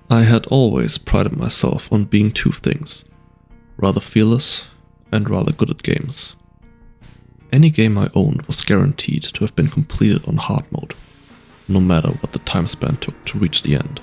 I had always prided myself on being two things: rather fearless and rather good at games. Any game I owned was guaranteed to have been completed on hard mode, no matter what the time span took to reach the end.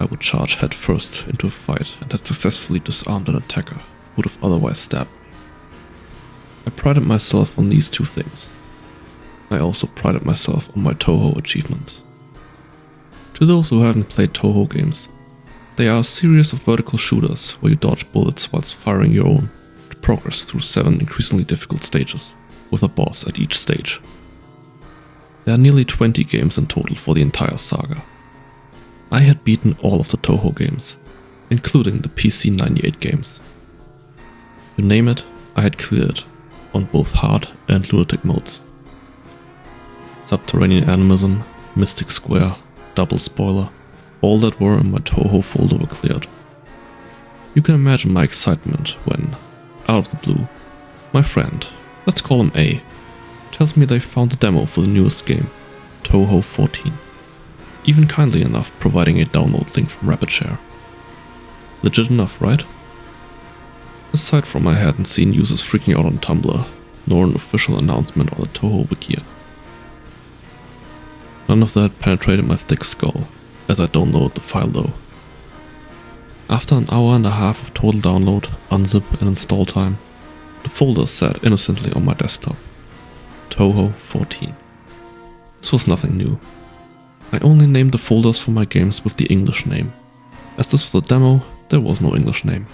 I would charge headfirst into a fight and had successfully disarmed an attacker who would have otherwise stabbed me. I prided myself on these two things. I also prided myself on my Touhou achievements. To those who haven't played Touhou games, they are a series of vertical shooters where you dodge bullets whilst firing your own to progress through 7 increasingly difficult stages, with a boss at each stage. There are nearly 20 games in total for the entire saga. I had beaten all of the Touhou games, including the PC 98 games. You name it, I had cleared it, on both hard and lunatic modes. Subterranean Animism, Mystic Square, Double Spoiler, all that were in my Touhou folder were cleared. You can imagine my excitement when, out of the blue, my friend, let's call him A, tells me they found the demo for the newest game, Touhou 14, even kindly enough providing a download link from RapidShare. Legit enough, right? Aside from I hadn't seen users freaking out on Tumblr, nor an official announcement on the Touhou wiki. None of that penetrated my thick skull, as I downloaded the file though. After an hour and a half of total download, unzip and install time, the folder sat innocently on my desktop. Touhou 14. This was nothing new. I only named the folders for my games with the English name. As this was a demo, there was no English name.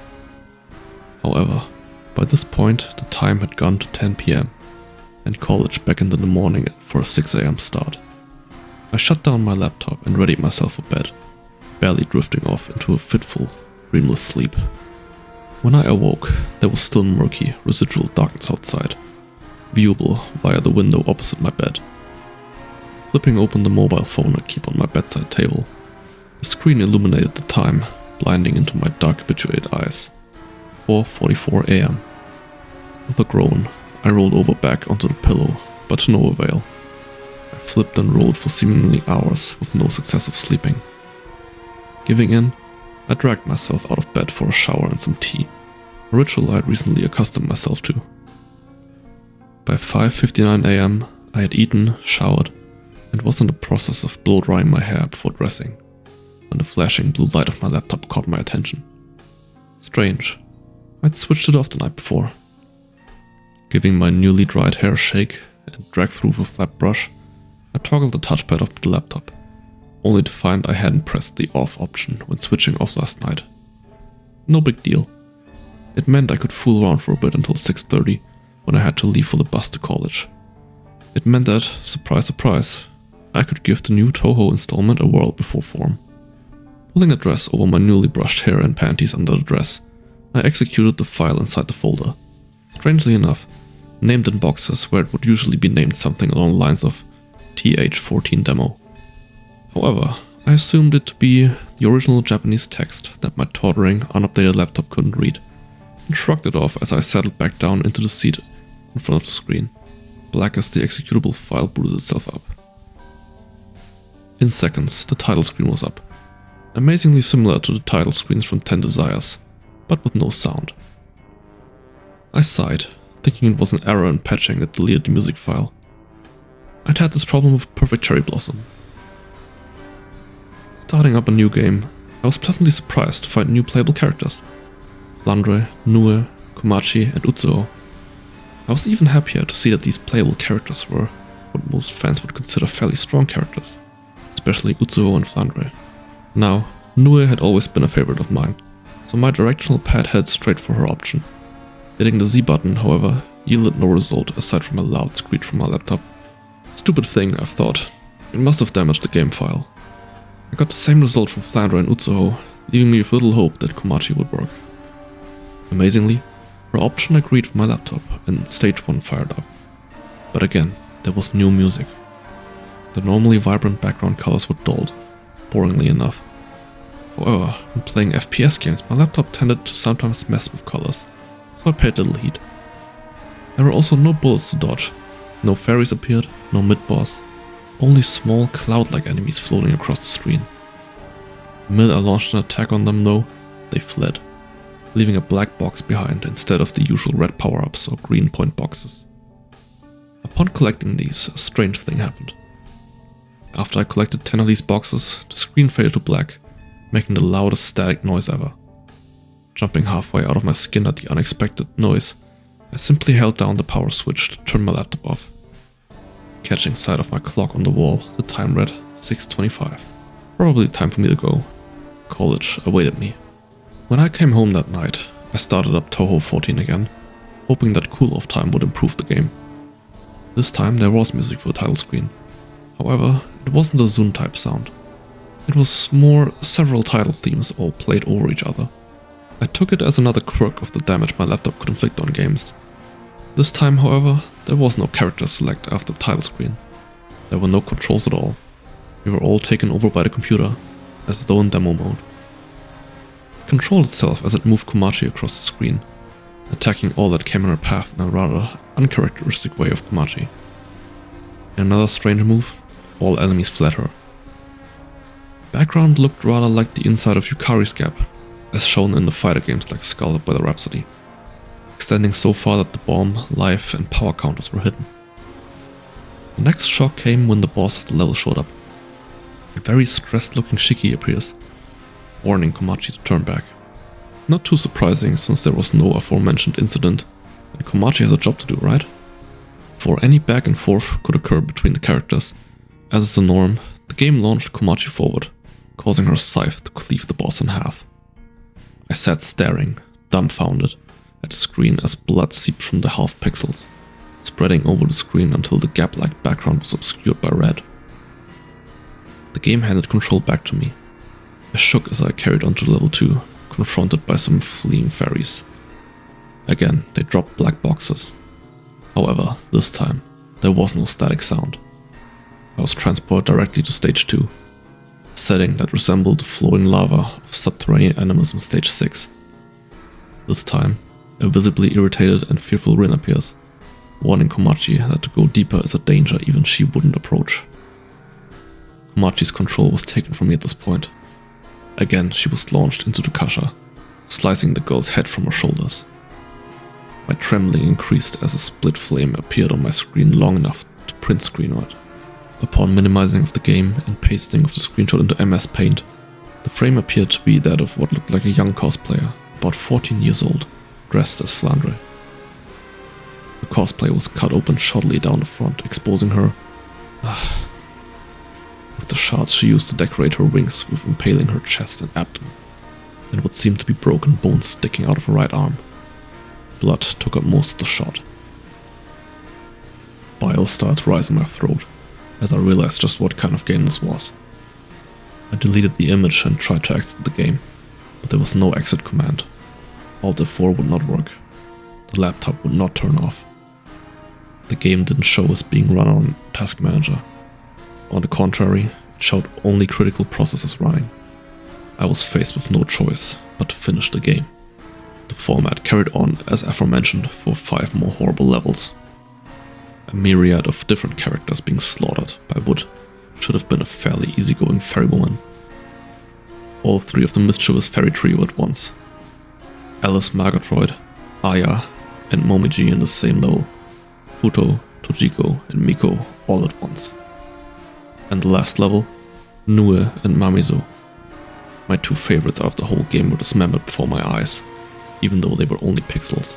However, by this point the time had gone to 10 PM, and college beckoned in the morning for a 6 AM start. I shut down my laptop and readied myself for bed, barely drifting off into a fitful, dreamless sleep. When I awoke, there was still murky, residual darkness outside, viewable via the window opposite my bed. Flipping open the mobile phone I keep on my bedside table, the screen illuminated the time, blinding into my dark-habituated eyes. 4:44 AM. With a groan, I rolled over back onto the pillow, but to no avail. I flipped and rolled for seemingly hours with no success of sleeping. Giving in, I dragged myself out of bed for a shower and some tea, a ritual I had recently accustomed myself to. By 5:59 AM, I had eaten, showered, and was in the process of blow-drying my hair before dressing, when the flashing blue light of my laptop caught my attention. Strange. I'd switched it off the night before. Giving my newly dried hair a shake and drag through with a flat brush, I toggled the touchpad off the laptop, only to find I hadn't pressed the off option when switching off last night. No big deal. It meant I could fool around for a bit until 6:30 when I had to leave for the bus to college. It meant that, surprise surprise, I could give the new Touhou installment a whirl before form. Pulling a dress over my newly brushed hair and panties under the dress, I executed the file inside the folder. Strangely enough, named in boxes where it would usually be named something along the lines of TH14 demo. However, I assumed it to be the original Japanese text that my tottering, unupdated laptop couldn't read, and shrugged it off as I settled back down into the seat in front of the screen, black as the executable file booted itself up. In seconds, the title screen was up, amazingly similar to the title screens from 10 Desires, but with no sound. I sighed, thinking it was an error in patching that deleted the music file. I'd had this problem with Perfect Cherry Blossom. Starting up a new game, I was pleasantly surprised to find new playable characters. Flandre, Nue, Komachi and Utsuo. I was even happier to see that these playable characters were what most fans would consider fairly strong characters, especially Utsuo and Flandre. Now, Nue had always been a favorite of mine, so my directional pad headed straight for her option. Hitting the Z button, however, yielded no result aside from a loud screech from my laptop. Stupid thing, I thought. It must have damaged the game file. I got the same result from Flandre and Utsuho, leaving me with little hope that Komachi would work. Amazingly, her option agreed with my laptop and stage 1 fired up. But again, there was new music. The normally vibrant background colors were dulled, boringly enough. However, when playing FPS games, my laptop tended to sometimes mess with colors, so I paid little heed. There were also no bullets to dodge, no fairies appeared, no mid-boss, only small cloud-like enemies floating across the screen. The minute I launched an attack on them though, they fled, leaving a black box behind instead of the usual red power-ups or green point boxes. Upon collecting these, a strange thing happened. After I collected 10 of these boxes, the screen faded to black, making the loudest static noise ever. Jumping halfway out of my skin at the unexpected noise, I simply held down the power switch to turn my laptop off. Catching sight of my clock on the wall, the time read 6:25. Probably time for me to go. College awaited me. When I came home that night, I started up Touhou 14 again, hoping that cool-off time would improve the game. This time there was music for the title screen. However, it wasn't a Zune type sound. It was more several title themes all played over each other. I took it as another quirk of the damage my laptop could inflict on games. This time, however, there was no character select after the title screen. There were no controls at all. We were all taken over by the computer, as though in demo mode. It controlled itself as it moved Komachi across the screen, attacking all that came in her path in a rather uncharacteristic way of Komachi. In another strange move, all enemies fled her. The background looked rather like the inside of Yukari's gap, as shown in the fighter games like Skull by the Rhapsody, extending so far that the bomb, life and power counters were hidden. The next shock came when the boss of the level showed up. A very stressed looking Shiki appears, warning Komachi to turn back. Not too surprising since there was no aforementioned incident and Komachi has a job to do, right? Before any back and forth could occur between the characters, as is the norm, the game launched Komachi forward, causing her scythe to cleave the boss in half. I sat staring, dumbfounded, at the screen as blood seeped from the half pixels, spreading over the screen until the gap-like background was obscured by red. The game handed control back to me. I shook as I carried on to level 2, confronted by some fleeing fairies. Again, they dropped black boxes. However, this time, there was no static sound. I was transported directly to stage 2, a setting that resembled the flowing lava of subterranean animals in stage 6. This time, a visibly irritated and fearful Rin appears, warning Komachi that to go deeper is a danger even she wouldn't approach. Komachi's control was taken from me at this point. Again, she was launched into the Kasha, slicing the girl's head from her shoulders. My trembling increased as a split flame appeared on my screen long enough to print screen art. Upon minimizing of the game and pasting of the screenshot into MS Paint, the frame appeared to be that of what looked like a young cosplayer, about 14 years old, dressed as Flandre. The cosplay was cut open shoddily down the front, exposing her, with the shards she used to decorate her wings with impaling her chest and abdomen, and what seemed to be broken bones sticking out of her right arm. Blood took up most of the shot. Bile started to rise in my throat, as I realized just what kind of game this was. I deleted the image and tried to exit the game, but there was no exit command. Alt F4 would not work. The laptop would not turn off. The game didn't show as being run on Task Manager. On the contrary, it showed only critical processes running. I was faced with no choice but to finish the game. The format carried on as aforementioned for 5 more horrible levels. A myriad of different characters being slaughtered by what should have been a fairly easygoing ferrywoman. All 3 of the mischievous fairy trio at once. Alice Margatroyd, Aya, and Momiji in the same level. Futo, Tojiko, and Miko all at once. And the last level, Nue and Mamizo. My 2 favorites out of the whole game were dismembered before my eyes, even though they were only pixels.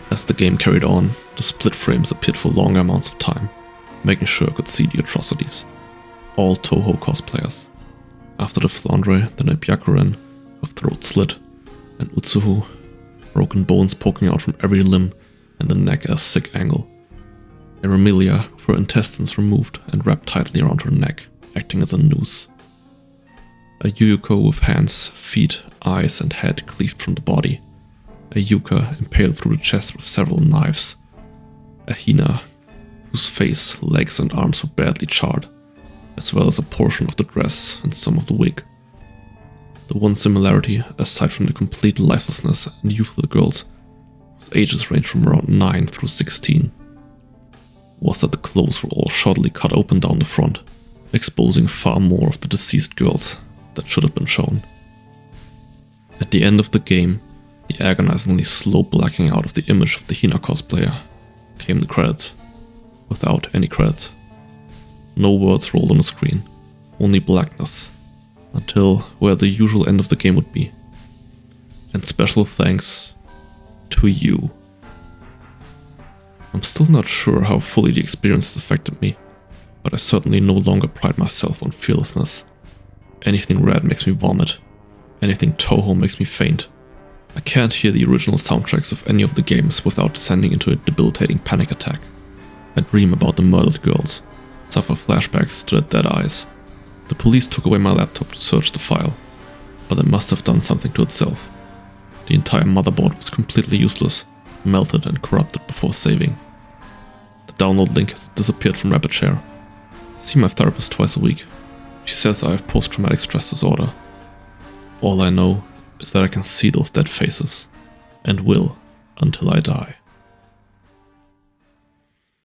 As the game carried on, the split frames appeared for longer amounts of time, making sure I could see the atrocities. All Touhou cosplayers. After the Flandre, then a Byakuren, with throat slit, and Utsuhu, broken bones poking out from every limb and the neck at a sick angle. A Remilia with her intestines removed and wrapped tightly around her neck, acting as a noose. A Yuyuko with hands, feet, eyes and head cleaved from the body. A Yuka impaled through the chest with several knives. A Hina, whose face, legs and arms were badly charred, as well as a portion of the dress and some of the wig. The one similarity, aside from the complete lifelessness and youth of the girls, whose ages ranged from around 9 through 16, was that the clothes were all shoddily cut open down the front, exposing far more of the deceased girls that should have been shown. At the end of the game, the agonizingly slow blacking out of the image of the Hina cosplayer, came the credits, without any credits. No words rolled on the screen, only blackness, until where the usual end of the game would be. And special thanks to you. I'm still not sure how fully the experience has affected me, but I certainly no longer pride myself on fearlessness. Anything red makes me vomit. Anything Touhou makes me faint. I can't hear the original soundtracks of any of the games without descending into a debilitating panic attack. I dream about the murdered girls, suffer flashbacks to their dead eyes. The police took away my laptop to search the file, but it must have done something to itself. The entire motherboard was completely useless, melted and corrupted before saving. The download link has disappeared from RapidShare. I see my therapist twice a week. She says I have post-traumatic stress disorder. All I know is that I can see those dead faces, and will until I die.